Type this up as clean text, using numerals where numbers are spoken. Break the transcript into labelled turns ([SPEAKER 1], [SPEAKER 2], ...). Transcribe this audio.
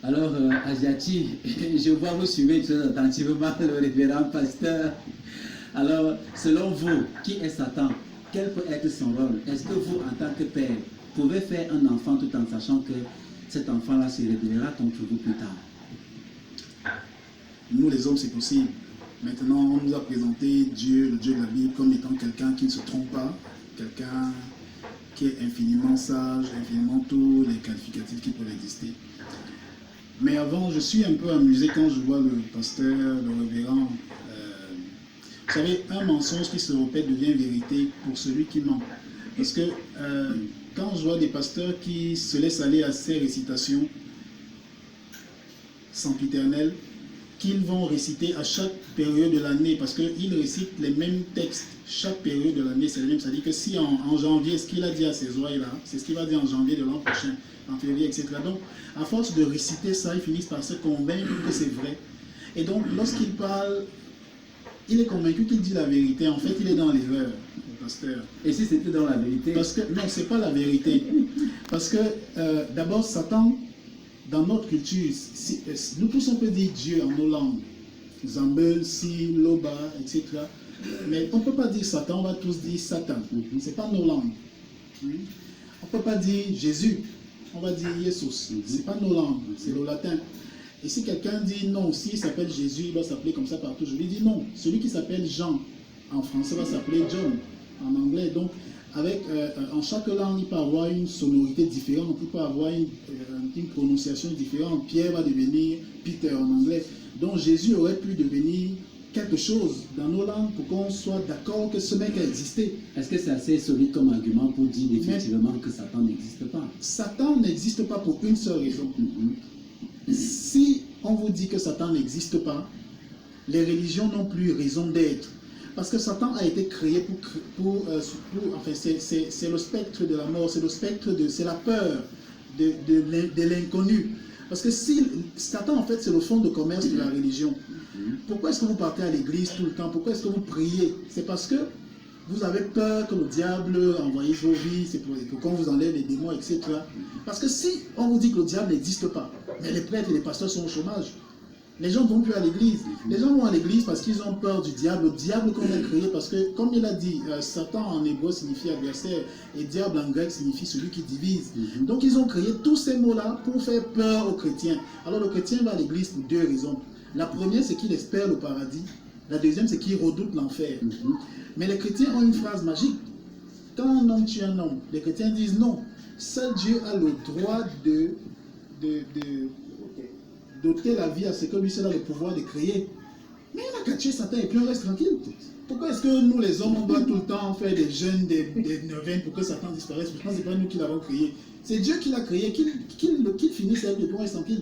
[SPEAKER 1] Alors, Ajati, je vois vous suivez très attentivement le révérend pasteur. Alors, selon vous, qui est Satan? Quel peut être son rôle? Est-ce que vous, en tant que père, pouvez faire un enfant tout en sachant que cet enfant-là se révélera contre vous plus tard?
[SPEAKER 2] Nous, les hommes, c'est possible. Maintenant, on nous a présenté Dieu, le Dieu de la Bible, comme étant quelqu'un qui ne se trompe pas, quelqu'un qui est infiniment sage, infiniment tous les qualificatifs qui peuvent exister. Mais avant, je suis un peu amusé quand je vois le pasteur, le révérend. Vous savez, un mensonge qui se répète devient vérité pour celui qui ment. Parce que quand je vois des pasteurs qui se laissent aller à ces récitations sempiternelles, qu'ils vont réciter à chaque période de l'année, parce qu'ils récitent les mêmes textes chaque période de l'année, c'est le même. C'est-à-dire que si en janvier, ce qu'il a dit à ces oreilles-là, c'est ce qu'il va dire en janvier de l'an prochain, en février, etc. Donc, à force de réciter ça, ils finissent par se convaincre que c'est vrai. Et donc, lorsqu'il parle, il est convaincu qu'il dit la vérité. En fait, il est dans l'erreur, le pasteur.
[SPEAKER 1] Et si c'était dans la vérité?
[SPEAKER 2] Parce que, non, c'est pas la vérité. Parce que, d'abord, Satan, dans notre culture, nous tous on peut dire Dieu en nos langues. Zambel, Si, Loba, etc. Mais on ne peut pas dire Satan, on va tous dire Satan. Ce n'est pas nos langues. On ne peut pas dire Jésus, on va dire Jesus. Ce n'est pas nos langues, c'est le latin. Et si quelqu'un dit non, s'il s'appelle Jésus, il va s'appeler comme ça partout. Je lui dis non. Celui qui s'appelle Jean en français va s'appeler John en anglais. Donc, en chaque langue, il peut avoir une sonorité différente, il peut avoir une prononciation différente. Pierre va devenir Peter en anglais. Donc Jésus aurait pu devenir quelque chose dans nos langues pour qu'on soit d'accord que ce mec a existé.
[SPEAKER 1] Est-ce que c'est assez solide comme argument pour dire définitivement que Satan n'existe pas?
[SPEAKER 2] Satan n'existe pas pour une seule raison. Si on vous dit que Satan n'existe pas, les religions n'ont plus raison d'être. Parce que Satan a été créé enfin, c'est le spectre de la mort, c'est la peur de l'inconnu. Parce que si Satan, en fait, c'est le fonds de commerce de la religion. Pourquoi est-ce que vous partez à l'église tout le temps? Pourquoi est-ce que vous priez? C'est parce que vous avez peur que le diable envahisse vos vies, c'est pour qu'on vous enlève les démons, etc. Parce que si on vous dit que le diable n'existe pas, mais les prêtres et les pasteurs sont au chômage, les gens ne vont plus à l'église. Les gens vont à l'église parce qu'ils ont peur du diable. Le diable qu'on a créé, parce que, comme il a dit, Satan en hébreu signifie adversaire, et diable en grec signifie celui qui divise. Donc ils ont créé tous ces mots-là pour faire peur aux chrétiens. Alors le chrétien va à l'église pour deux raisons. La première, c'est qu'il espère le paradis. La deuxième, c'est qu'il redoute l'enfer. Mais les chrétiens ont une phrase magique. Quand un homme tue un homme, les chrétiens disent non. Seul Dieu a le droit de doter la vie à ce que lui seul a le pouvoir de créer. Mais il n'a qu'à tuer Satan et puis on reste tranquille. Pourquoi est-ce que nous les hommes on doit tout le temps faire des jeûnes, des neuvaines pour que Satan disparaisse? Pourtant c'est pas nous qui l'avons créé. C'est Dieu qui l'a créé, qu'il finisse avec le puis on reste tranquille.